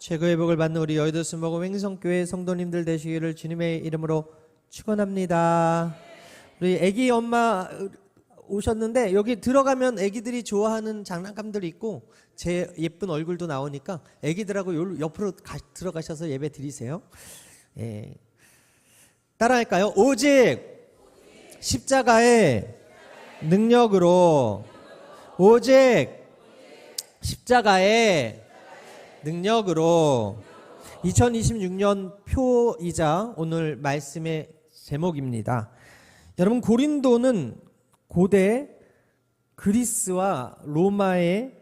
최고의 복을 받는 우리 여의도 순복음 행성교회 성도님들 되시기를 주님의 이름으로 축원합니다. 우리 애기 엄마 오셨는데 여기 들어가면 애기들이 좋아하는 장난감들이 있고 제 예쁜 얼굴도 나오니까 애기들하고 옆으로 들어가셔서 예배 드리세요. 예. 따라할까요? 오직 십자가의 능력으로, 오직 십자가의 능력으로. 2026년 표이자 오늘 말씀의 제목입니다. 여러분, 고린도는 고대 그리스와 로마의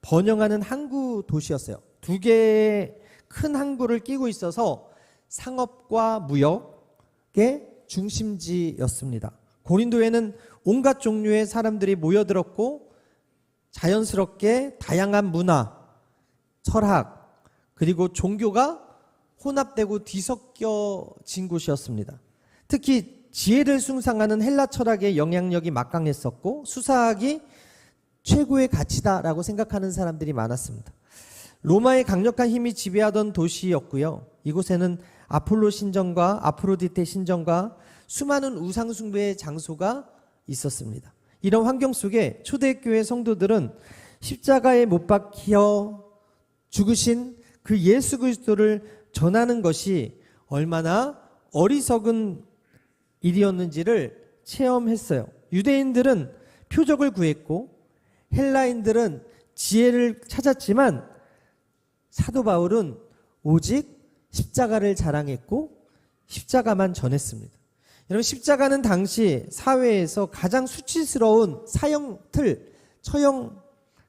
번영하는 항구 도시였어요. 두 개의 큰 항구를 끼고 있어서 상업과 무역의 중심지였습니다. 고린도에는 온갖 종류의 사람들이 모여들었고 자연스럽게 다양한 문화, 철학, 그리고 종교가 혼합되고 뒤섞여진 곳이었습니다. 특히 지혜를 숭상하는 헬라 철학의 영향력이 막강했었고 수사학이 최고의 가치다라고 생각하는 사람들이 많았습니다. 로마의 강력한 힘이 지배하던 도시였고요. 이곳에는 아폴로 신전과 아프로디테 신전과 수많은 우상 숭배의 장소가 있었습니다. 이런 환경 속에 초대교회 성도들은 십자가에 못 박혀 죽으신 그 예수 그리스도를 전하는 것이 얼마나 어리석은 일이었는지를 체험했어요. 유대인들은 표적을 구했고 헬라인들은 지혜를 찾았지만 사도 바울은 오직 십자가를 자랑했고 십자가만 전했습니다. 여러분, 십자가는 당시 사회에서 가장 수치스러운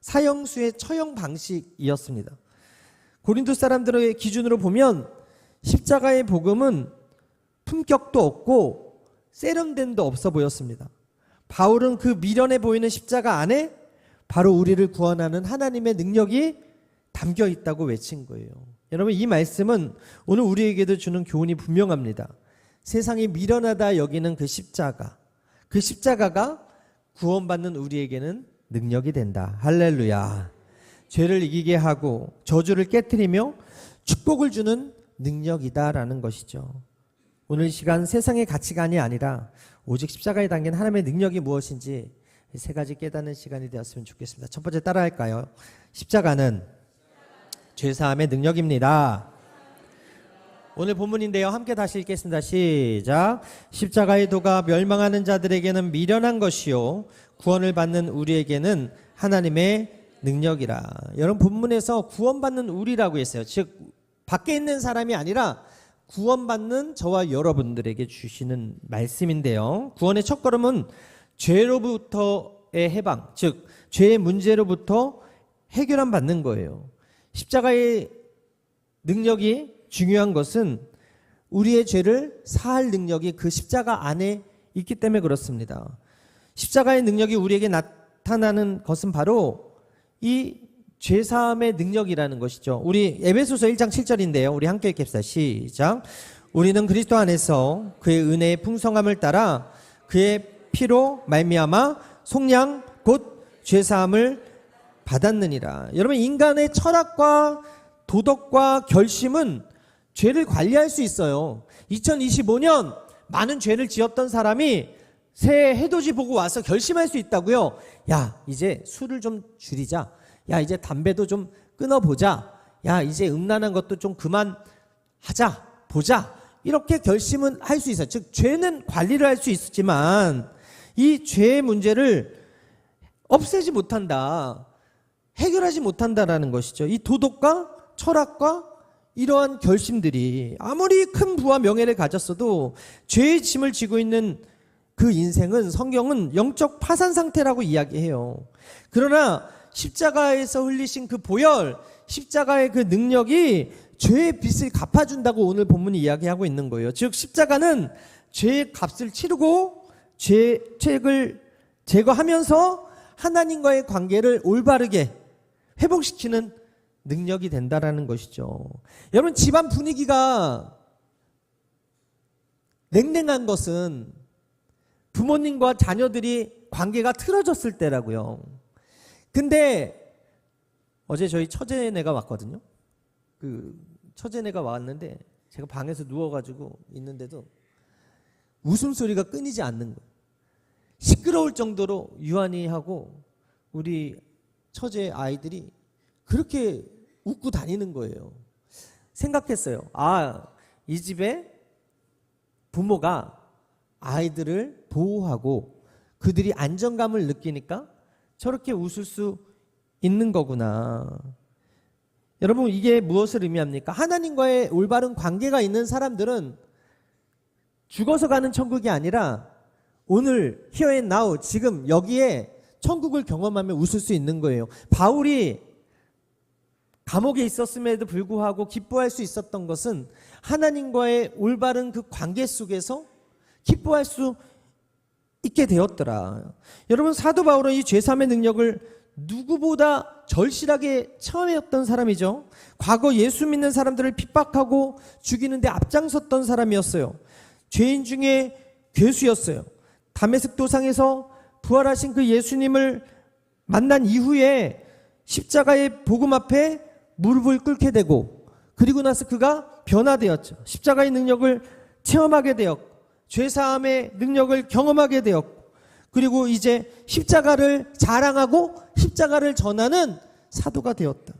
사형수의 처형 방식이었습니다. 고린도 사람들의 기준으로 보면 십자가의 복음은 품격도 없고 세련됨도 없어 보였습니다. 바울은 그 미련해 보이는 십자가 안에 바로 우리를 구원하는 하나님의 능력이 담겨 있다고 외친 거예요. 여러분, 이 말씀은 오늘 우리에게도 주는 교훈이 분명합니다. 세상이 미련하다 여기는 그 십자가가 구원받는 우리에게는 능력이 된다. 할렐루야. 죄를 이기게 하고 저주를 깨트리며 축복을 주는 능력이다라는 것이죠. 오늘 시간 세상의 가치관이 아니라 오직 십자가에 담긴 하나님의 능력이 무엇인지 세 가지 깨닫는 시간이 되었으면 좋겠습니다. 첫 번째, 따라할까요? 십자가는 죄사함의 능력입니다. 오늘 본문인데요. 함께 다시 읽겠습니다. 시작. 십자가의 도가 멸망하는 자들에게는 미련한 것이요 구원을 받는 우리에게는 하나님의 능력이라. 여러분, 본문에서 구원받는 우리라고 했어요. 즉 밖에 있는 사람이 아니라 구원받는 저와 여러분들에게 주시는 말씀인데요. 구원의 첫걸음은 죄로부터의 해방, 즉 죄의 문제로부터 해결함 받는 거예요. 십자가의 능력이 중요한 것은 우리의 죄를 사할 능력이 그 십자가 안에 있기 때문에 그렇습니다. 십자가의 능력이 우리에게 나타나는 것은 바로 이 죄사함의 능력이라는 것이죠. 우리 에베소서 1장 7절인데요. 우리 함께 읽겠습니다. 시작. 우리는 그리스도 안에서 그의 은혜의 풍성함을 따라 그의 피로 말미암아 속량 곧 죄사함을 받았느니라. 여러분, 인간의 철학과 도덕과 결심은 죄를 관리할 수 있어요. 2025년 많은 죄를 지었던 사람이 새해 해돋이 보고 와서 결심할 수 있다고요. 야, 이제 술을 좀 줄이자. 야, 이제 담배도 좀 끊어보자. 야, 이제 음란한 것도 좀 그만하자. 보자. 이렇게 결심은 할 수 있어요. 즉 죄는 관리를 할 수 있지만 이 죄의 문제를 없애지 못한다. 해결하지 못한다라는 것이죠. 이 도덕과 철학과 이러한 결심들이 아무리 큰 부와 명예를 가졌어도 죄의 짐을 지고 있는 그 인생은 성경은 영적 파산 상태라고 이야기해요. 그러나 십자가에서 흘리신 그 보혈, 십자가의 그 능력이 죄의 빚을 갚아준다고 오늘 본문이 이야기하고 있는 거예요. 즉 십자가는 죄의 값을 치르고 죄를 제거하면서 하나님과의 관계를 올바르게 회복시키는 능력이 된다라는 것이죠. 여러분, 집안 분위기가 냉랭한 것은 부모님과 자녀들이 관계가 틀어졌을 때라고요. 근데 어제 저희 처제네가 왔거든요. 그 처제네가 왔는데 제가 방에서 누워가지고 있는데도 웃음소리가 끊이지 않는 거예요. 시끄러울 정도로 유한이하고 우리 처제 아이들이 그렇게 웃고 다니는 거예요. 생각했어요. 이 집에 부모가 아이들을 보호하고 그들이 안정감을 느끼니까 저렇게 웃을 수 있는 거구나. 여러분, 이게 무엇을 의미합니까? 하나님과의 올바른 관계가 있는 사람들은 죽어서 가는 천국이 아니라 오늘 here and now, 지금 여기에 천국을 경험하며 웃을 수 있는 거예요. 바울이 감옥에 있었음에도 불구하고 기뻐할 수 있었던 것은 하나님과의 올바른 그 관계 속에서 기뻐할 수 있게 되었더라. 여러분, 사도 바울은 이 죄사함의 능력을 누구보다 절실하게 체험했던 사람이죠. 과거 예수 믿는 사람들을 핍박하고 죽이는데 앞장섰던 사람이었어요. 죄인 중에 괴수였어요. 다메섹 도상에서 부활하신 그 예수님을 만난 이후에 십자가의 복음 앞에 무릎을 꿇게 되고, 그리고 나서 그가 변화되었죠. 십자가의 능력을 체험하게 되었고, 죄사함의 능력을 경험하게 되었고, 그리고 이제 십자가를 자랑하고 십자가를 전하는 사도가 되었다.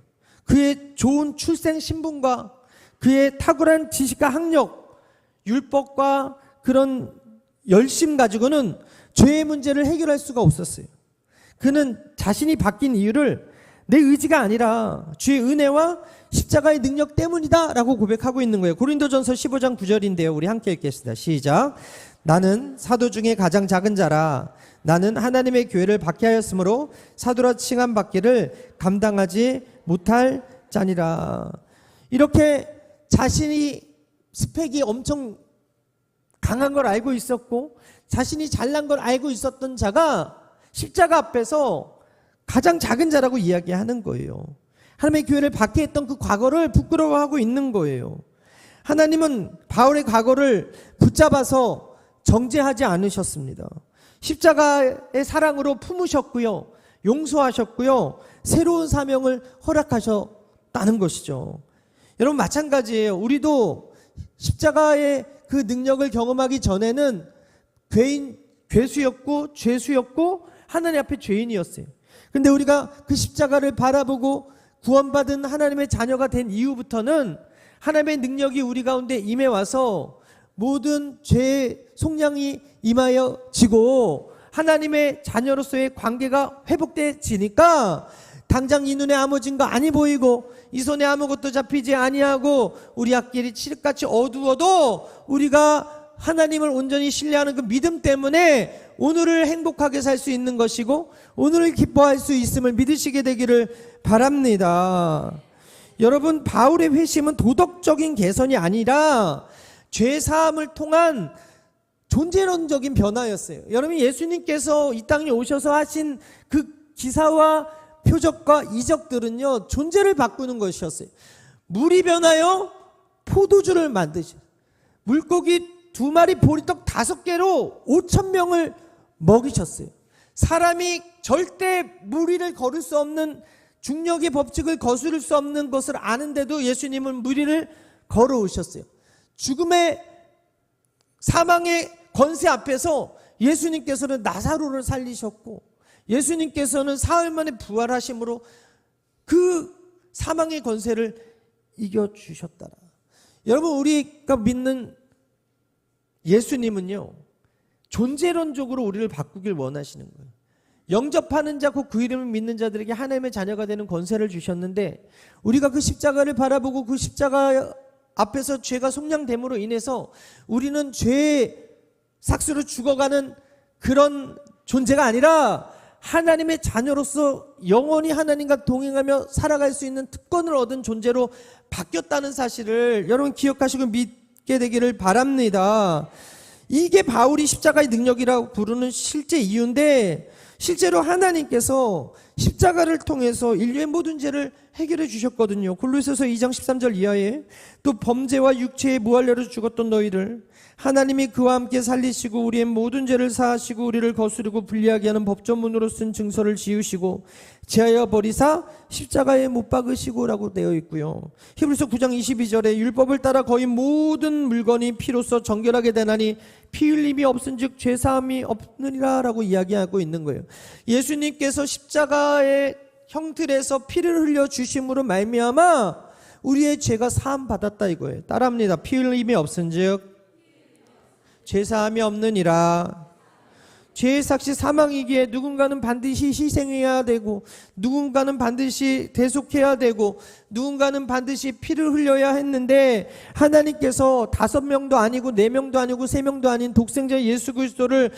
그의 좋은 출생 신분과 그의 탁월한 지식과 학력, 율법과 그런 열심 가지고는 죄의 문제를 해결할 수가 없었어요. 그는 자신이 바뀐 이유를 내 의지가 아니라 주의 은혜와 십자가의 능력 때문이다 라고 고백하고 있는 거예요. 고린도전서 15장 9절인데요. 우리 함께 읽겠습니다. 시작. 나는 사도 중에 가장 작은 자라. 나는 하나님의 교회를 박해하였으므로 사도라 칭함 받기를 감당하지 못할 자니라. 이렇게 자신이 스펙이 엄청 강한 걸 알고 있었고 자신이 잘난 걸 알고 있었던 자가 십자가 앞에서 가장 작은 자라고 이야기하는 거예요. 하나님의 교회를 박해했던 그 과거를 부끄러워하고 있는 거예요. 하나님은 바울의 과거를 붙잡아서 정죄하지 않으셨습니다. 십자가의 사랑으로 품으셨고요, 용서하셨고요, 새로운 사명을 허락하셨다는 것이죠. 여러분, 마찬가지예요. 우리도 십자가의 그 능력을 경험하기 전에는 괴수였고 죄수였고 하나님 앞에 죄인이었어요. 근데 우리가 그 십자가를 바라보고 구원받은 하나님의 자녀가 된 이후부터는 하나님의 능력이 우리 가운데 임해와서 모든 죄의 속량이 임하여지고 하나님의 자녀로서의 관계가 회복되지니까 당장 이 눈에 아무 증거 아니 보이고 이 손에 아무것도 잡히지 아니하고 우리 앞길이 칠흑같이 어두워도 우리가 하나님을 온전히 신뢰하는 그 믿음 때문에 오늘을 행복하게 살 수 있는 것이고 오늘을 기뻐할 수 있음을 믿으시게 되기를 바랍니다. 여러분, 바울의 회심은 도덕적인 개선이 아니라 죄사함을 통한 존재론적인 변화였어요. 여러분, 예수님께서 이 땅에 오셔서 하신 그 기사와 표적과 이적들은요, 존재를 바꾸는 것이었어요. 물이 변하여 포도주를 만드셨어요. 물고기 2마리 보리떡 5개로 5,000명을 먹이셨어요. 사람이 절대 무리를 걸을 수 없는, 중력의 법칙을 거스를 수 없는 것을 아는데도 예수님은 무리를 걸어오셨어요. 죽음의 사망의 권세 앞에서 예수님께서는 나사로를 살리셨고 예수님께서는 사흘 만에 부활하심으로 그 사망의 권세를 이겨주셨더라. 여러분, 우리가 믿는 예수님은요, 존재론적으로 우리를 바꾸길 원하시는 거예요. 영접하는 자, 그 이름을 믿는 자들에게 하나님의 자녀가 되는 권세를 주셨는데 우리가 그 십자가를 바라보고 그 십자가 앞에서 죄가 속량됨으로 인해서 우리는 죄의 삭스로 죽어가는 그런 존재가 아니라 하나님의 자녀로서 영원히 하나님과 동행하며 살아갈 수 있는 특권을 얻은 존재로 바뀌었다는 사실을 여러분 기억하시고 믿게 되기를 바랍니다. 이게 바울이 십자가의 능력이라고 부르는 실제 이유인데, 실제로 하나님께서 십자가를 통해서 인류의 모든 죄를 해결해 주셨거든요. 골로새서 2장 13절 이하에 또 범죄와 육체의 무할례로 죽었던 너희를 하나님이 그와 함께 살리시고 우리의 모든 죄를 사하시고 우리를 거스르고 불리하게 하는 법조문으로 쓴 증서를 지우시고 제하여 버리사 십자가에 못 박으시고 라고 되어 있고요. 히브리서 9장 22절에 율법을 따라 거의 모든 물건이 피로써 정결하게 되나니 피 흘림이 없은즉 죄사함이 없느니라 라고 이야기하고 있는 거예요. 예수님께서 십자가의 형틀에서 피를 흘려 주심으로 말미암아 우리의 죄가 사함 받았다 이거예요. 따라합니다. 피 흘림이 없은즉 죄사함이 없느니라. 죄의 삭시 사망이기에 누군가는 반드시 희생해야 되고 누군가는 반드시 대속해야 되고 누군가는 반드시 피를 흘려야 했는데 하나님께서 5명도 아니고 4명도 아니고 3명도 아닌 독생자 예수 그리스도를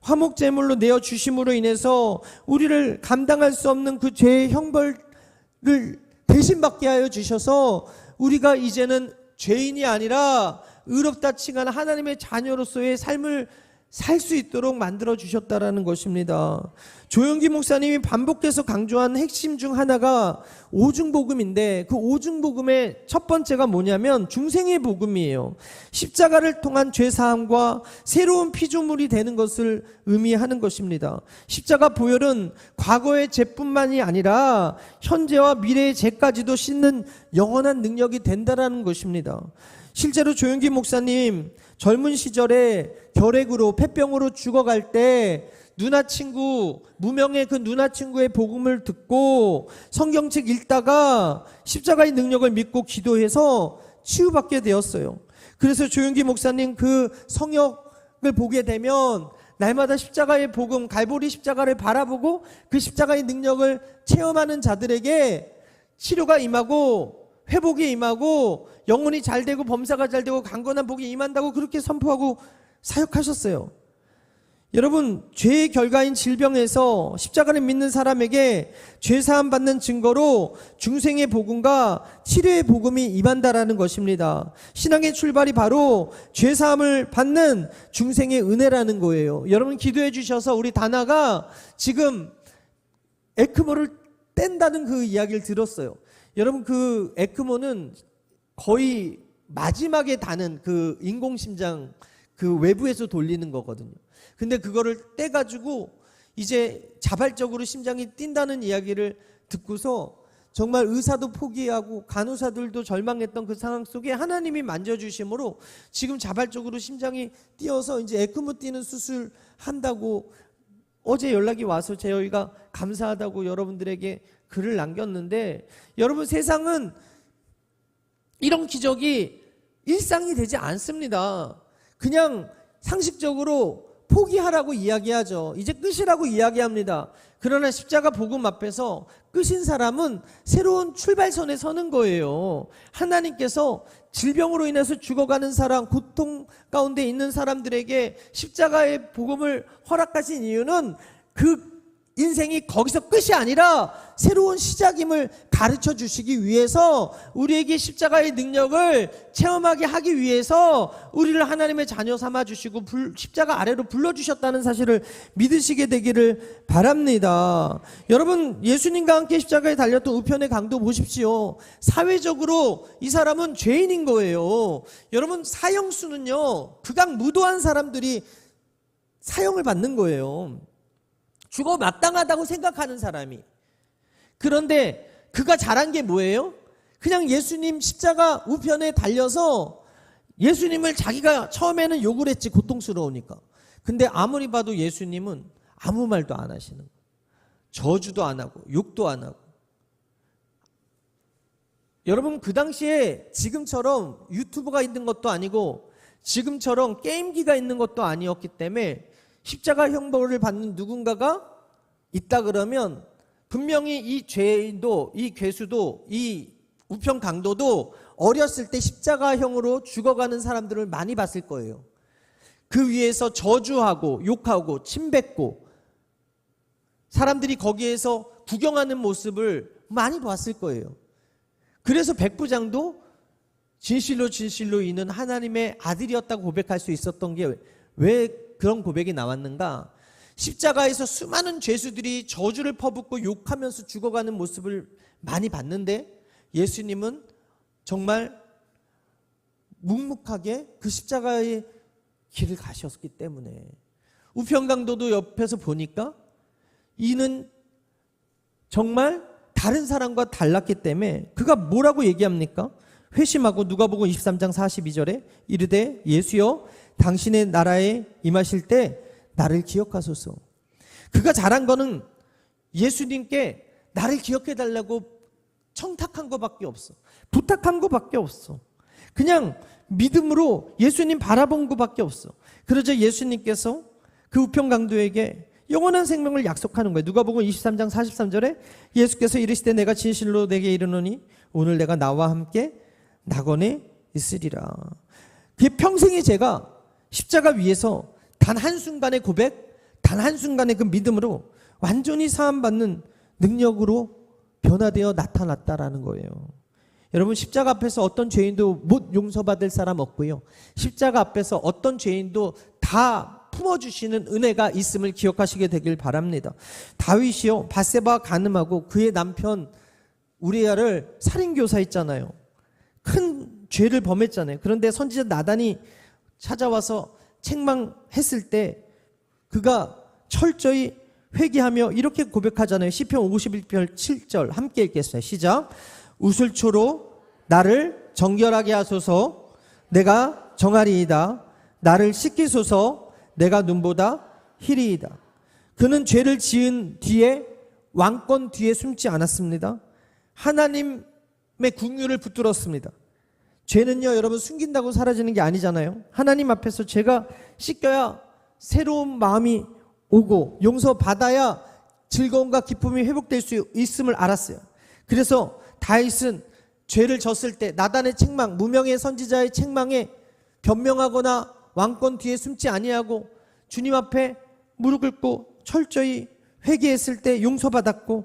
화목제물로 내어주심으로 인해서 우리를 감당할 수 없는 그 죄의 형벌을 대신 받게 하여 주셔서 우리가 이제는 죄인이 아니라 의롭다 칭한 하나님의 자녀로서의 삶을 살 수 있도록 만들어 주셨다라는 것입니다. 조영기 목사님이 반복해서 강조한 핵심 중 하나가 오중복음인데 그 오중복음의 첫 번째가 뭐냐면 중생의 복음이에요. 십자가를 통한 죄사함과 새로운 피조물이 되는 것을 의미하는 것입니다. 십자가 보혈은 과거의 죄뿐만이 아니라 현재와 미래의 죄까지도 씻는 영원한 능력이 된다라는 것입니다. 실제로 조영기 목사님 젊은 시절에 결핵으로 폐병으로 죽어갈 때 무명의 그 누나 친구의 복음을 듣고 성경책 읽다가 십자가의 능력을 믿고 기도해서 치유받게 되었어요. 그래서 조영기 목사님 그 성역을 보게 되면 날마다 십자가의 복음, 갈보리 십자가를 바라보고 그 십자가의 능력을 체험하는 자들에게 치료가 임하고 회복이 임하고 영혼이 잘 되고 범사가 잘 되고 강건한 복이 임한다고 그렇게 선포하고 사역하셨어요. 여러분, 죄의 결과인 질병에서 십자가를 믿는 사람에게 죄사함 받는 증거로 중생의 복음과 치료의 복음이 임한다라는 것입니다. 신앙의 출발이 바로 죄사함을 받는 중생의 은혜라는 거예요. 여러분 기도해 주셔서 우리 다나가 지금 에크모를 뗀다는 그 이야기를 들었어요. 여러분 그 에크모는 거의 마지막에 다는 그 인공심장 그 외부에서 돌리는 거거든요. 근데 그거를 떼가지고 이제 자발적으로 심장이 뛴다는 이야기를 듣고서 정말 의사도 포기하고 간호사들도 절망했던 그 상황 속에 하나님이 만져주심으로 지금 자발적으로 심장이 뛰어서 이제 에크모 뛰는 수술 한다고 어제 연락이 와서 저희가 감사하다고 여러분들에게 글을 남겼는데, 여러분 세상은 이런 기적이 일상이 되지 않습니다. 그냥 상식적으로 포기하라고 이야기하죠. 이제 끝이라고 이야기합니다. 그러나 십자가 복음 앞에서 끝인 사람은 새로운 출발선에 서는 거예요. 하나님께서 질병으로 인해서 죽어가는 사람, 고통 가운데 있는 사람들에게 십자가의 복음을 허락하신 이유는 그 인생이 거기서 끝이 아니라 새로운 시작임을 가르쳐 주시기 위해서, 우리에게 십자가의 능력을 체험하게 하기 위해서 우리를 하나님의 자녀 삼아 주시고 십자가 아래로 불러주셨다는 사실을 믿으시게 되기를 바랍니다. 여러분, 예수님과 함께 십자가에 달렸던 우편의 강도 보십시오. 사회적으로 이 사람은 죄인인 거예요. 여러분, 사형수는요, 극악 무도한 사람들이 사형을 받는 거예요. 죽어 마땅하다고 생각하는 사람이. 그런데 그가 잘한 게 뭐예요? 그냥 예수님 십자가 우편에 달려서 예수님을 자기가 처음에는 욕을 했지, 고통스러우니까. 근데 아무리 봐도 예수님은 아무 말도 안 하시는 거예요. 저주도 안 하고 욕도 안 하고. 여러분, 그 당시에 지금처럼 유튜브가 있는 것도 아니고 지금처럼 게임기가 있는 것도 아니었기 때문에 십자가 형벌을 받는 누군가가 있다 그러면 분명히 이 죄인도, 이 괴수도, 이 우편 강도도 어렸을 때 십자가형으로 죽어가는 사람들을 많이 봤을 거예요. 그 위에서 저주하고 욕하고 침뱉고 사람들이 거기에서 구경하는 모습을 많이 봤을 거예요. 그래서 백부장도 진실로 이는 하나님의 아들이었다고 고백할 수 있었던 게 왜 그런 고백이 나왔는가? 십자가에서 수많은 죄수들이 저주를 퍼붓고 욕하면서 죽어가는 모습을 많이 봤는데 예수님은 정말 묵묵하게 그 십자가의 길을 가셨기 때문에 우편강도도 옆에서 보니까 이는 정말 다른 사람과 달랐기 때문에 그가 뭐라고 얘기합니까? 회심하고 누가복음 23장 42절에 이르되 예수여 당신의 나라에 임하실 때 나를 기억하소서. 그가 잘한 거는 예수님께 나를 기억해 달라고 청탁한 것밖에 없어. 부탁한 것밖에 없어. 그냥 믿음으로 예수님 바라본 것밖에 없어. 그러자 예수님께서 그 우편강도에게 영원한 생명을 약속하는 거예요. 누가복음 23장 43절에 예수께서 이르시되 내가 진실로 내게 이르노니 오늘 내가 나와 함께 낙원에 있으리라. 그의 평생의 죄가 십자가 위에서 단 한순간의 고백, 단 한순간의 그 믿음으로 완전히 사함받는 능력으로 변화되어 나타났다라는 거예요. 여러분, 십자가 앞에서 어떤 죄인도 못 용서받을 사람 없고요, 십자가 앞에서 어떤 죄인도 다 품어주시는 은혜가 있음을 기억하시게 되길 바랍니다. 다윗이요, 밧세바 간음하고 그의 남편 우리야를 살인교사했잖아요. 큰 죄를 범했잖아요. 그런데 선지자 나단이 찾아와서 책망했을 때 그가 철저히 회개하며 이렇게 고백하잖아요. 시편 51편 7절 함께 읽겠습니다. 시작. 우슬초로 나를 정결하게 하소서. 내가 정하리이다. 나를 씻기소서. 내가 눈보다 희리이다. 그는 죄를 지은 뒤에 왕권 뒤에 숨지 않았습니다. 하나님의 궁유를 붙들었습니다. 죄는요, 여러분, 숨긴다고 사라지는 게 아니잖아요. 하나님 앞에서 죄가 씻겨야 새로운 마음이 오고 용서받아야 즐거움과 기쁨이 회복될 수 있음을 알았어요. 그래서 다윗은 죄를 졌을 때 나단의 책망, 무명의 선지자의 책망에 변명하거나 왕권 뒤에 숨지 아니하고 주님 앞에 무릎 꿇고 철저히 회개했을 때 용서받았고,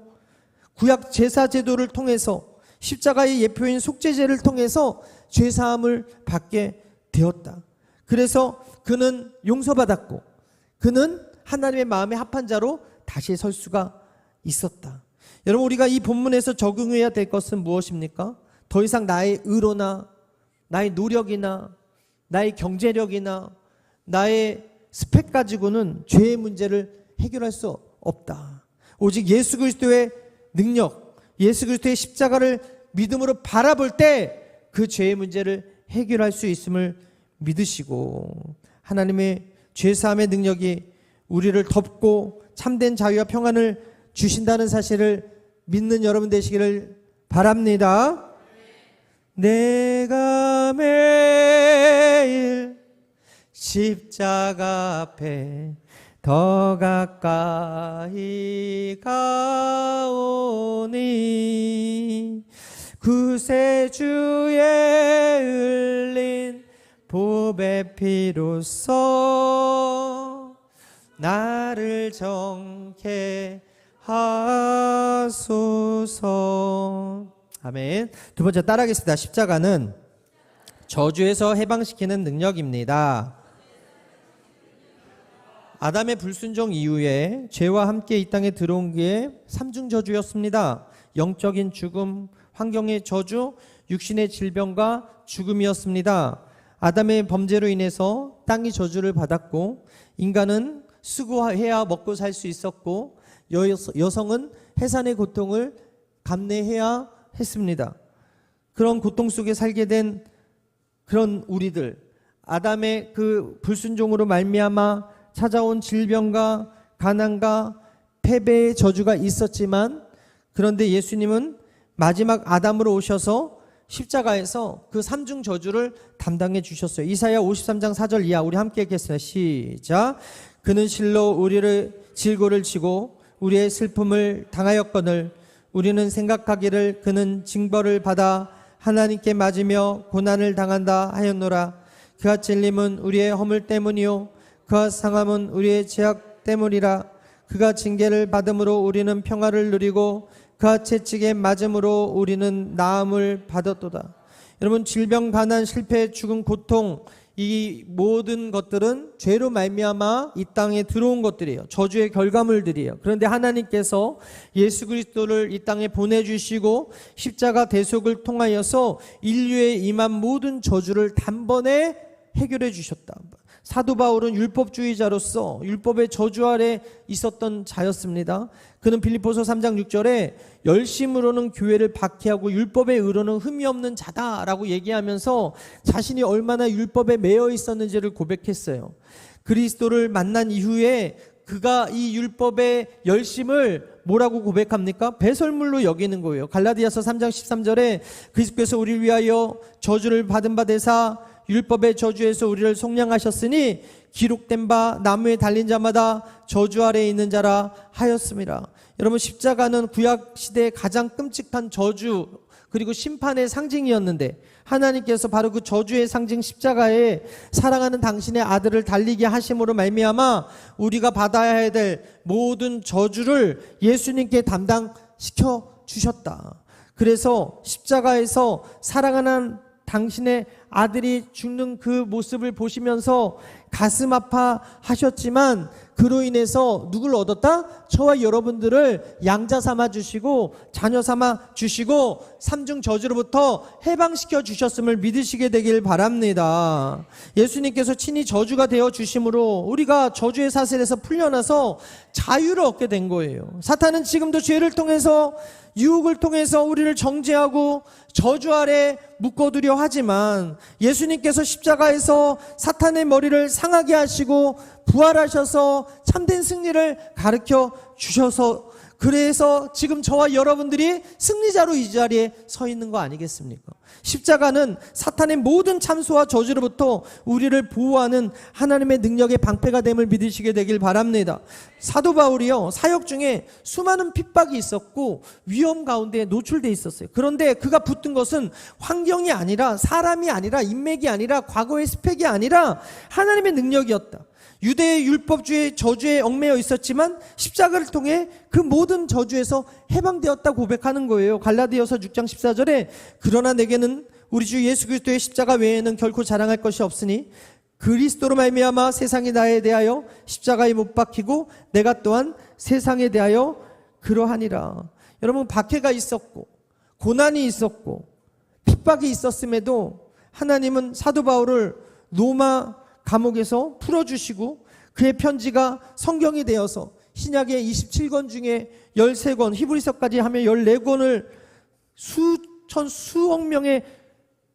구약 제사 제도를 통해서 십자가의 예표인 속죄제를 통해서 죄사함을 받게 되었다. 그래서 그는 용서받았고 그는 하나님의 마음에 합한 자로 다시 설 수가 있었다. 여러분, 우리가 이 본문에서 적용해야 될 것은 무엇입니까? 더 이상 나의 의로나 나의 노력이나 나의 경제력이나 나의 스펙 가지고는 죄의 문제를 해결할 수 없다. 오직 예수 그리스도의 능력, 예수 그리스도의 십자가를 믿음으로 바라볼 때 그 죄의 문제를 해결할 수 있음을 믿으시고 하나님의 죄사함의 능력이 우리를 덮고 참된 자유와 평안을 주신다는 사실을 믿는 여러분 되시기를 바랍니다. 내가 매일 십자가 앞에 더 가까이 가오니 구세주의 흘린 보배 피로써 나를 정케 하소서. 아멘. 두 번째 따라하겠습니다. 십자가는 저주에서 해방시키는 능력입니다. 아담의 불순종 이후에 죄와 함께 이 땅에 들어온 게 삼중 저주였습니다. 영적인 죽음, 환경의 저주, 육신의 질병과 죽음이었습니다. 아담의 범죄로 인해서 땅이 저주를 받았고 인간은 수고해야 먹고 살 수 있었고 여성은 해산의 고통을 감내해야 했습니다. 그런 고통 속에 살게 된 그런 우리들, 아담의 그 불순종으로 말미암아 찾아온 질병과 가난과 패배의 저주가 있었지만, 그런데 예수님은 마지막 아담으로 오셔서 십자가에서 그 삼중 저주를 담당해 주셨어요. 이사야 53장 4절 이하 우리 함께 읽겠습니다. 시작. 그는 실로 우리를 질고를 치고 우리의 슬픔을 당하였거늘 우리는 생각하기를 그는 징벌을 받아 하나님께 맞으며 고난을 당한다 하였노라. 그가 찔림은 우리의 허물 때문이요 그가 상함은 우리의 죄악 때문이라. 그가 징계를 받음으로 우리는 평화를 누리고 그가 채찍에 맞음으로 우리는 나음을 받았도다. 여러분, 질병, 가난, 실패, 죽음, 고통, 이 모든 것들은 죄로 말미암아 이 땅에 들어온 것들이에요. 저주의 결과물들이에요. 그런데 하나님께서 예수 그리스도를 이 땅에 보내주시고 십자가 대속을 통하여서 인류에 임한 모든 저주를 단번에 해결해 주셨다. 사도 바울은 율법주의자로서 율법의 저주 아래 있었던 자였습니다. 그는 빌립보서 3장 6절에 열심으로는 교회를 박해하고 율법의 의로는 흠이 없는 자다라고 얘기하면서 자신이 얼마나 율법에 매여 있었는지를 고백했어요. 그리스도를 만난 이후에 그가 이 율법의 열심을 뭐라고 고백합니까? 배설물로 여기는 거예요. 갈라디아서 3장 13절에 그리스도께서 우리를 위하여 저주를 받은 바 되사 율법의 저주에서 우리를 속량하셨으니 기록된 바 나무에 달린 자마다 저주 아래에 있는 자라 하였습니다. 여러분, 십자가는 구약 시대의 가장 끔찍한 저주 그리고 심판의 상징이었는데 하나님께서 바로 그 저주의 상징 십자가에 사랑하는 당신의 아들을 달리게 하심으로 말미암아 우리가 받아야 될 모든 저주를 예수님께 담당시켜 주셨다. 그래서 십자가에서 사랑하는 당신의 아들이 죽는 그 모습을 보시면서 가슴 아파하셨지만 그로 인해서 누굴 얻었다? 저와 여러분들을 양자 삼아 주시고 자녀 삼아 주시고 삼중 저주로부터 해방시켜 주셨음을 믿으시게 되길 바랍니다. 예수님께서 친히 저주가 되어 주심으로 우리가 저주의 사슬에서 풀려나서 자유를 얻게 된 거예요. 사탄은 지금도 죄를 통해서 유혹을 통해서 우리를 정죄하고 저주 아래 묶어두려 하지만 예수님께서 십자가에서 사탄의 머리를 상하게 하시고 부활하셔서 참된 승리를 가르쳐 주셔서 그래서 지금 저와 여러분들이 승리자로 이 자리에 서 있는 거 아니겠습니까? 십자가는 사탄의 모든 참소와 저주로부터 우리를 보호하는 하나님의 능력의 방패가 됨을 믿으시게 되길 바랍니다. 사도 바울이요, 사역 중에 수많은 핍박이 있었고 위험 가운데 노출되어 있었어요. 그런데 그가 붙든 것은 환경이 아니라 사람이 아니라 인맥이 아니라 과거의 스펙이 아니라 하나님의 능력이었다. 유대의 율법주의 저주에 얽매여 있었지만 십자가를 통해 그 모든 저주에서 해방되었다 고백하는 거예요. 갈라디아서 6장 14절에 그러나 내게는 우리 주 예수 그리스도의 십자가 외에는 결코 자랑할 것이 없으니 그리스도로 말미암아 세상이 나에 대하여 십자가에 못 박히고 내가 또한 세상에 대하여 그러하니라. 여러분, 박해가 있었고 고난이 있었고 핍박이 있었음에도 하나님은 사도 바울을 로마 감옥에서 풀어주시고 그의 편지가 성경이 되어서 신약의 27권 중에 13권, 히브리서까지 하면 14권을 수억 명의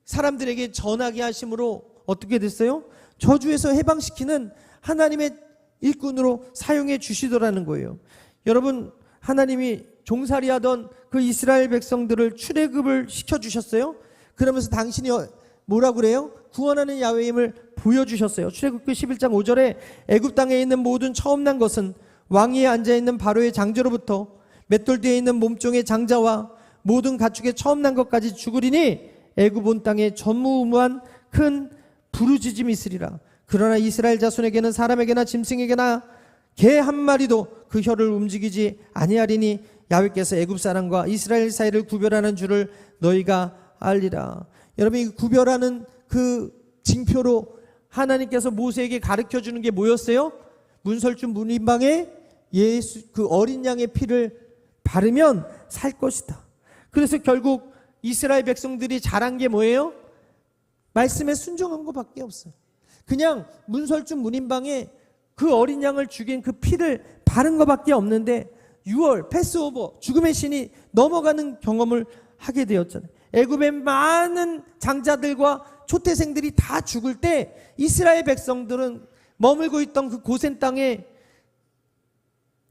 사람들에게 전하게 하심으로 어떻게 됐어요? 저주에서 해방시키는 하나님의 일꾼으로 사용해 주시더라는 거예요. 여러분, 하나님이 종살이하던 그 이스라엘 백성들을 출애굽을 시켜주셨어요. 그러면서 당신이 뭐라고 그래요? 구원하는 야훼임을 보여주셨어요. 출애굽기 11장 5절에 애굽 땅에 있는 모든 처음 난 것은 왕위에 앉아있는 바로의 장자로부터 맷돌 뒤에 있는 몸종의 장자와 모든 가축의 처음 난 것까지 죽으리니 애굽 온 땅에 전무후무한 큰 부르짖음이 있으리라. 그러나 이스라엘 자손에게는 사람에게나 짐승에게나 개 한 마리도 그 혀를 움직이지 아니하리니 야훼께서 애굽 사람과 이스라엘 사이를 구별하는 줄을 너희가 알리라. 여러분, 이 구별하는 그 징표로 하나님께서 모세에게 가르쳐 주는 게 뭐였어요? 문설주 문인방에 예수 그 어린 양의 피를 바르면 살 것이다. 그래서 결국 이스라엘 백성들이 잘한 게 뭐예요? 말씀에 순종한 것밖에 없어요. 그냥 문설주 문인방에 그 어린 양을 죽인 그 피를 바른 것밖에 없는데 6월 패스오버 죽음의 신이 넘어가는 경험을 하게 되었잖아요. 애굽의 많은 장자들과 초태생들이 다 죽을 때 이스라엘 백성들은 머물고 있던 그 고센 땅에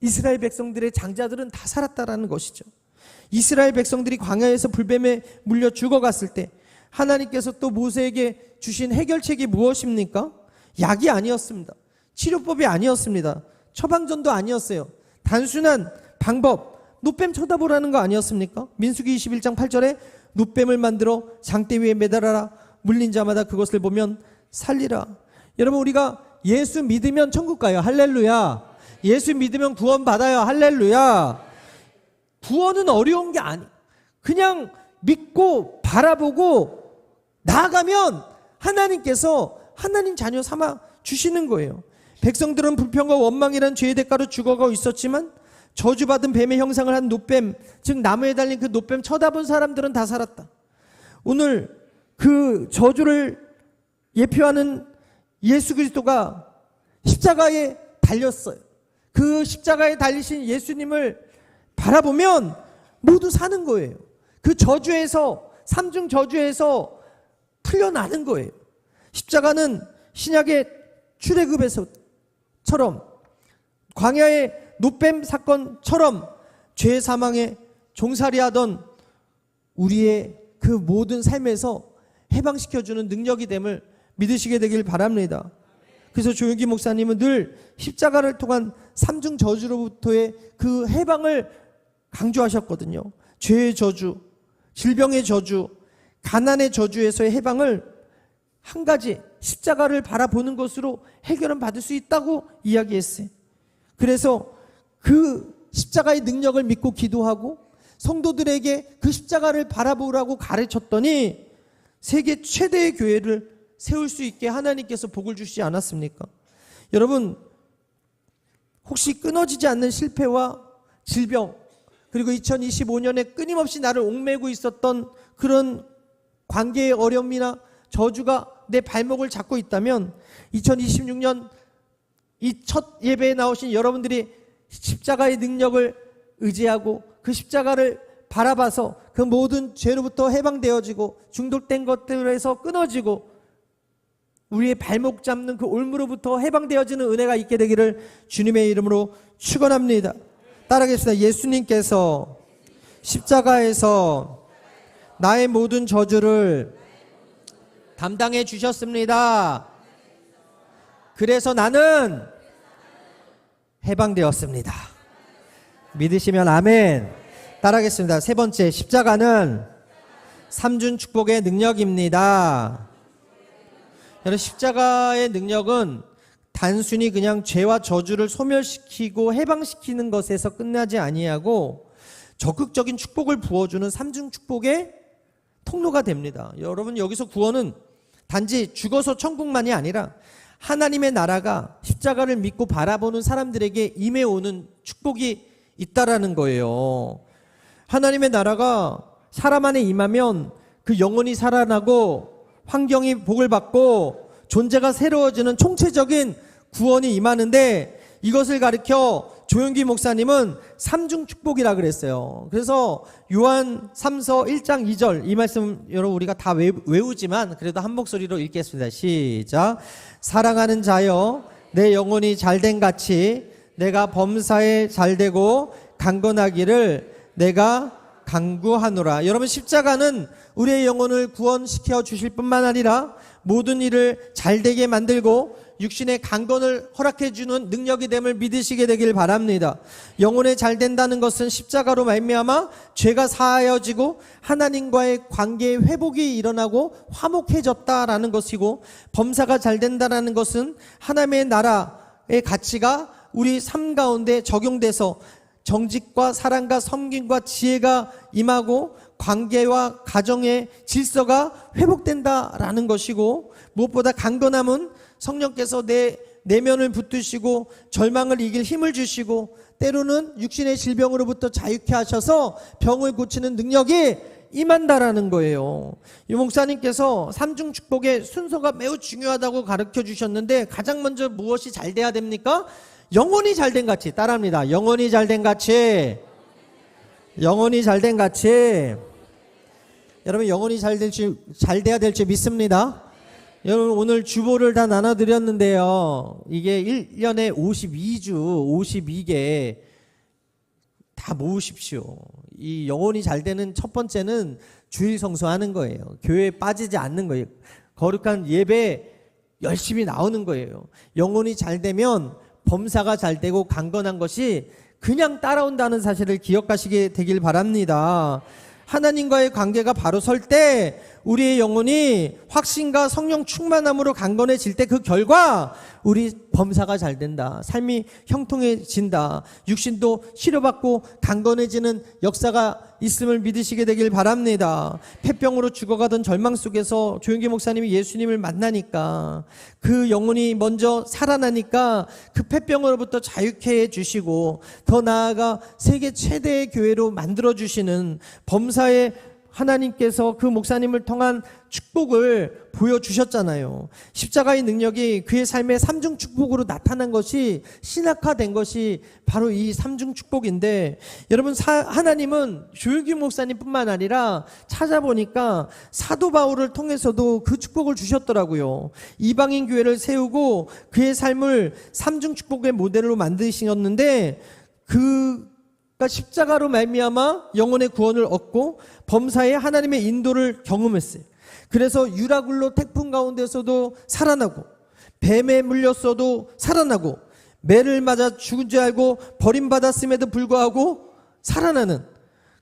이스라엘 백성들의 장자들은 다 살았다라는 것이죠. 이스라엘 백성들이 광야에서 불뱀에 물려 죽어갔을 때 하나님께서 또 모세에게 주신 해결책이 무엇입니까? 약이 아니었습니다. 치료법이 아니었습니다. 처방전도 아니었어요. 단순한 방법, 노뱀 쳐다보라는 거 아니었습니까? 민수기 21장 8절에 노뱀을 만들어 장대 위에 매달아라. 물린 자마다 그것을 보면 살리라. 여러분, 우리가 예수 믿으면 천국 가요. 할렐루야. 예수 믿으면 구원 받아요. 할렐루야. 구원은 어려운 게 아니. 그냥 믿고 바라보고 나아가면 하나님께서 하나님 자녀 삼아 주시는 거예요. 백성들은 불평과 원망이란 죄의 대가로 죽어가고 있었지만 저주받은 뱀의 형상을 한 놋뱀, 즉 나무에 달린 그 놋뱀 쳐다본 사람들은 다 살았다. 오늘 그 저주를 예표하는 예수 그리스도가 십자가에 달렸어요. 그 십자가에 달리신 예수님을 바라보면 모두 사는 거예요. 그 저주에서, 삼중 저주에서 풀려나는 거예요. 십자가는 신약의 출애굽에서처럼, 광야의 놋뱀 사건처럼 죄 사망에 종살이하던 우리의 그 모든 삶에서 해방시켜주는 능력이 됨을 믿으시게 되길 바랍니다. 그래서 조용기 목사님은 늘 십자가를 통한 삼중 저주로부터의 그 해방을 강조하셨거든요. 죄의 저주, 질병의 저주, 가난의 저주에서의 해방을 한 가지 십자가를 바라보는 것으로 해결은 받을 수 있다고 이야기했어요. 그래서 그 십자가의 능력을 믿고 기도하고 성도들에게 그 십자가를 바라보라고 가르쳤더니 세계 최대의 교회를 세울 수 있게 하나님께서 복을 주시지 않았습니까? 여러분, 혹시 끊어지지 않는 실패와 질병, 그리고 2025년에 끊임없이 나를 옥매고 있었던 그런 관계의 어려움이나 저주가 내 발목을 잡고 있다면 2026년 이 첫 예배에 나오신 여러분들이 십자가의 능력을 의지하고 그 십자가를 바라봐서 그 모든 죄로부터 해방되어지고 중독된 것들에서 끊어지고 우리의 발목 잡는 그 올무로부터 해방되어지는 은혜가 있게 되기를 주님의 이름으로 축원합니다. 따라하겠습니다. 예수님께서 십자가에서 나의 모든 저주를 담당해 주셨습니다. 그래서 나는 해방되었습니다. 믿으시면 아멘. 따라하겠습니다. 세 번째, 십자가는 삼중 축복의 능력입니다. 여러분, 십자가의 능력은 단순히 그냥 죄와 저주를 소멸시키고 해방시키는 것에서 끝나지 아니하고 적극적인 축복을 부어주는 삼중 축복의 통로가 됩니다. 여러분, 여기서 구원은 단지 죽어서 천국만이 아니라 하나님의 나라가 십자가를 믿고 바라보는 사람들에게 임해오는 축복이 있다라는 거예요. 하나님의 나라가 사람 안에 임하면 그 영혼이 살아나고 환경이 복을 받고 존재가 새로워지는 총체적인 구원이 임하는데, 이것을 가리켜 조용기 목사님은 삼중 축복이라 그랬어요. 그래서 요한 3서 1장 2절, 이 말씀 여러분 우리가 다 외우지만 그래도 한 목소리로 읽겠습니다. 시작. 사랑하는 자여, 내 영혼이 잘된 같이 내가 범사에 잘되고 강건하기를 내가 간구하노라. 여러분, 십자가는 우리의 영혼을 구원시켜 주실 뿐만 아니라 모든 일을 잘되게 만들고 육신의 강건을 허락해 주는 능력이 됨을 믿으시게 되길 바랍니다. 영혼에 잘된다는 것은 십자가로 말미암아 죄가 사하여지고 하나님과의 관계의 회복이 일어나고 화목해졌다라는 것이고, 범사가 잘된다라는 것은 하나님의 나라의 가치가 우리 삶 가운데 적용돼서 정직과 사랑과 섬김과 지혜가 임하고 관계와 가정의 질서가 회복된다라는 것이고, 무엇보다 강건함은 성령께서 내 내면을 붙드시고 절망을 이길 힘을 주시고 때로는 육신의 질병으로부터 자유케 하셔서 병을 고치는 능력이 임한다라는 거예요. 이 목사님께서 삼중 축복의 순서가 매우 중요하다고 가르쳐 주셨는데, 가장 먼저 무엇이 잘 돼야 됩니까? 영혼이 잘된 같이. 따라합니다. 영혼이 잘된 같이. 영혼이 잘된 같이. 여러분, 영혼이 잘 돼야 될 줄 믿습니다. 여러분, 오늘 주보를 다 나눠드렸는데요, 이게 1년에 52주 52개 다 모으십시오. 이 영혼이 잘 되는 첫 번째는 주일 성수하는 거예요. 교회에 빠지지 않는 거예요. 거룩한 예배 열심히 나오는 거예요. 영혼이 잘 되면 범사가 잘 되고 강건한 것이 그냥 따라온다는 사실을 기억하시게 되길 바랍니다. 하나님과의 관계가 바로 설 때 우리의 영혼이 확신과 성령 충만함으로 강건해질 때 그 결과 우리 범사가 잘 된다. 삶이 형통해진다. 육신도 치료받고 강건해지는 역사가 있음을 믿으시게 되길 바랍니다. 폐병으로 죽어가던 절망 속에서 조용기 목사님이 예수님을 만나니까 그 영혼이 먼저 살아나니까 그 폐병으로부터 자유케 해주시고 더 나아가 세계 최대의 교회로 만들어주시는 범사의 하나님께서 그 목사님을 통한 축복을 보여주셨잖아요. 십자가의 능력이 그의 삶의 삼중 축복으로 나타난 것이 신학화된 것이 바로 이 삼중 축복인데, 여러분 하나님은 조용기 목사님뿐만 아니라 찾아보니까 사도 바울을 통해서도 그 축복을 주셨더라고요. 이방인 교회를 세우고 그의 삶을 삼중 축복의 모델로 만드셨는데 그가 십자가로 말미암아 영혼의 구원을 얻고 범사에 하나님의 인도를 경험했어요. 그래서 유라굴로 태풍 가운데서도 살아나고, 뱀에 물렸어도 살아나고, 매를 맞아 죽은 줄 알고 버림받았음에도 불구하고 살아나는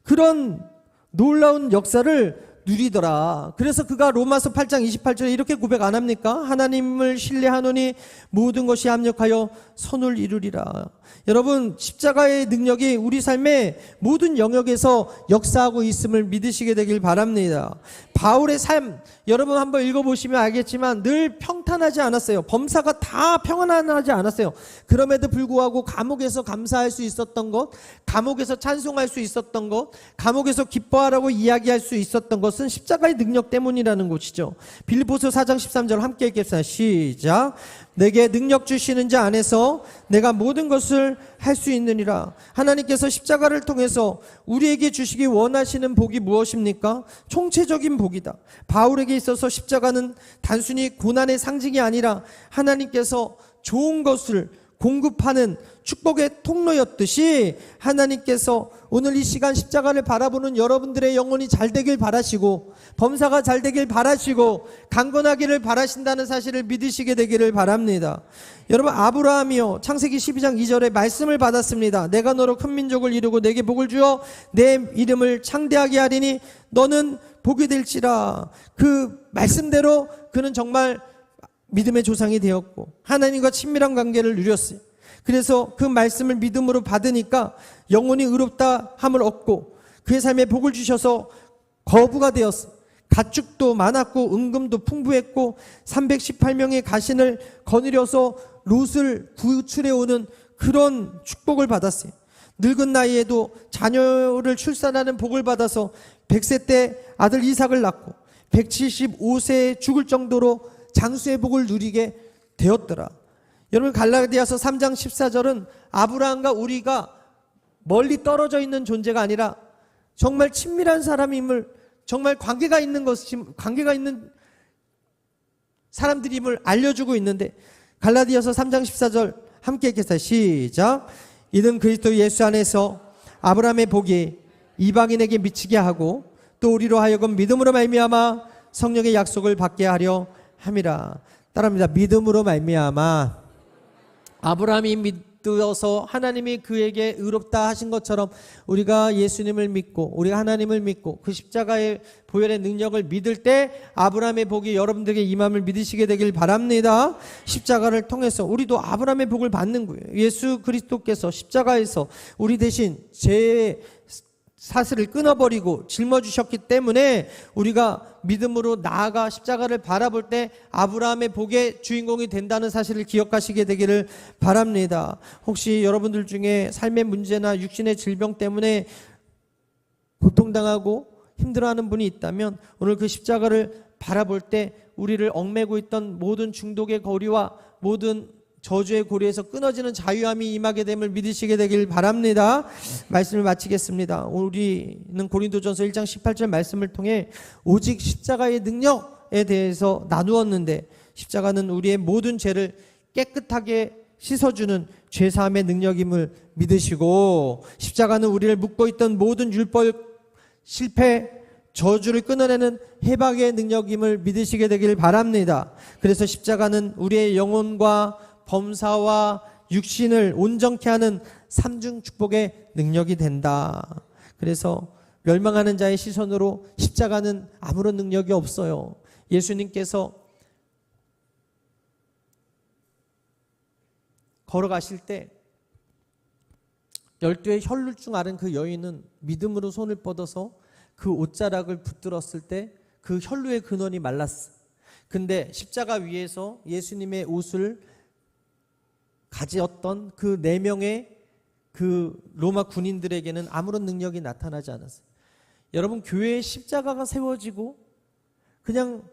그런 놀라운 역사를 누리더라. 그래서 그가 로마서 8장 28절에 이렇게 고백 안 합니까? 하나님을 신뢰하노니 모든 것이 합력하여 선을 이루리라. 여러분, 십자가의 능력이 우리 삶의 모든 영역에서 역사하고 있음을 믿으시게 되길 바랍니다. 바울의 삶, 여러분 한번 읽어보시면 알겠지만 늘 평탄하지 않았어요. 범사가 다 평안하지 않았어요. 그럼에도 불구하고 감옥에서 감사할 수 있었던 것, 감옥에서 찬송할 수 있었던 것, 감옥에서 기뻐하라고 이야기할 수 있었던 것은 십자가의 능력 때문이라는 것이죠. 빌립보서 4장 13절 함께 읽겠습니다. 시작. 내게 능력 주시는 자 안에서 내가 모든 것을 할 수 있느니라. 하나님께서 십자가를 통해서 우리에게 주시기 원하시는 복이 무엇입니까? 총체적인 복이다. 바울에게 있어서 십자가는 단순히 고난의 상징이 아니라 하나님께서 좋은 것을 공급하는 축복의 통로였듯이 하나님께서 오늘 이 시간 십자가를 바라보는 여러분들의 영혼이 잘 되길 바라시고 범사가 잘 되길 바라시고 강건하기를 바라신다는 사실을 믿으시게 되기를 바랍니다. 여러분, 아브라함이요, 창세기 12장 2절에 말씀을 받았습니다. 내가 너로 큰 민족을 이루고 내게 복을 주어 내 이름을 창대하게 하리니 너는 복이 될지라. 그 말씀대로 그는 정말 믿음의 조상이 되었고 하나님과 친밀한 관계를 누렸어요. 그래서 그 말씀을 믿음으로 받으니까 영혼이 의롭다 함을 얻고 그의 삶에 복을 주셔서 거부가 되었어요. 가축도 많았고 은금도 풍부했고 318명의 가신을 거느려서 롯을 구출해 오는 그런 축복을 받았어요. 늙은 나이에도 자녀를 출산하는 복을 받아서 100세 때 아들 이삭을 낳고 175세에 죽을 정도로 장수의 복을 누리게 되었더라. 여러분, 갈라디아서 3장 14절은 아브라함과 우리가 멀리 떨어져 있는 존재가 아니라 정말 친밀한 사람임을, 정말 관계가 있는 사람들임을 알려주고 있는데, 갈라디아서 3장 14절 함께 읽겠습니다. 시작. 이는 그리스도 예수 안에서 아브라함의 복이 이방인에게 미치게 하고 또 우리로 하여금 믿음으로 말미암아 성령의 약속을 받게 하려 함이라. 따라합니다. 믿음으로 말미암아. 아브라함이 믿어서 하나님이 그에게 의롭다 하신 것처럼 우리가 예수님을 믿고 우리가 하나님을 믿고 그 십자가의 보혈의 능력을 믿을 때 아브라함의 복이 여러분들에게 임함을 믿으시게 되길 바랍니다. 십자가를 통해서 우리도 아브라함의 복을 받는 거예요. 예수 그리스도께서 십자가에서 우리 대신 죄의 사슬을 끊어버리고 짊어주셨기 때문에 우리가 믿음으로 나아가 십자가를 바라볼 때 아브라함의 복의 주인공이 된다는 사실을 기억하시게 되기를 바랍니다. 혹시 여러분들 중에 삶의 문제나 육신의 질병 때문에 고통당하고 힘들어하는 분이 있다면 오늘 그 십자가를 바라볼 때 우리를 얽매고 있던 모든 중독의 고리와 모든 저주의 고리에서 끊어지는 자유함이 임하게 됨을 믿으시게 되길 바랍니다. 말씀을 마치겠습니다. 우리는 고린도전서 1장 18절 말씀을 통해 오직 십자가의 능력에 대해서 나누었는데, 십자가는 우리의 모든 죄를 깨끗하게 씻어주는 죄사함의 능력임을 믿으시고, 십자가는 우리를 묶고 있던 모든 율법 실패 저주를 끊어내는 해방의 능력임을 믿으시게 되길 바랍니다. 그래서 십자가는 우리의 영혼과 범사와 육신을 온전케 하는 삼중 축복의 능력이 된다. 그래서 멸망하는 자의 시선으로 십자가는 아무런 능력이 없어요. 예수님께서 걸어가실 때 12의 혈루증 앓은 그 여인은 믿음으로 손을 뻗어서 그 옷자락을 붙들었을 때 그 혈루의 근원이 말랐어. 근데 십자가 위에서 예수님의 옷을 가지었던 그 4명의 그 로마 군인들에게는 아무런 능력이 나타나지 않았어요. 여러분, 교회에 십자가가 세워지고 그냥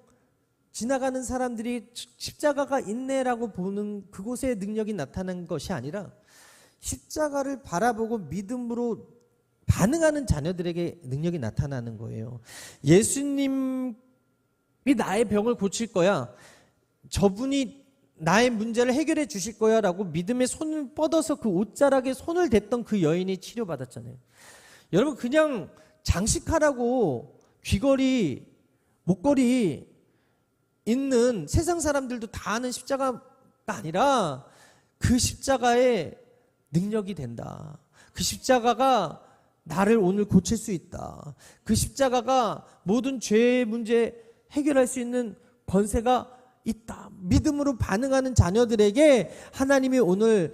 지나가는 사람들이 십자가가 있네라고 보는 그곳에 능력이 나타난 것이 아니라 십자가를 바라보고 믿음으로 반응하는 자녀들에게 능력이 나타나는 거예요. 예수님이 나의 병을 고칠 거야, 저분이 나의 문제를 해결해 주실 거야 라고 믿음의 손을 뻗어서 그 옷자락에 손을 댔던 그 여인이 치료받았잖아요. 여러분, 그냥 장식하라고 귀걸이, 목걸이 있는 세상 사람들도 다 아는 십자가가 아니라 그 십자가에 능력이 된다. 그 십자가가 나를 오늘 고칠 수 있다. 그 십자가가 모든 죄의 문제 해결할 수 있는 권세가 있다. 믿음으로 반응하는 자녀들에게 하나님이 오늘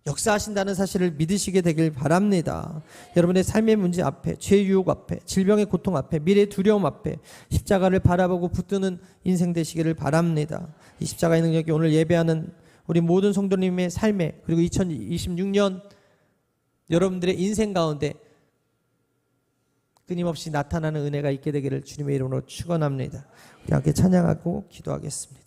역사하신다는 사실을 믿으시게 되길 바랍니다. 여러분의 삶의 문제 앞에, 죄의 유혹 앞에, 질병의 고통 앞에, 미래의 두려움 앞에 십자가를 바라보고 붙드는 인생 되시기를 바랍니다. 이 십자가의 능력이 오늘 예배하는 우리 모든 성도님의 삶에, 그리고 2026년 여러분들의 인생 가운데 끊임없이 나타나는 은혜가 있게 되기를 주님의 이름으로 축원합니다. 우리 함께 찬양하고 기도하겠습니다.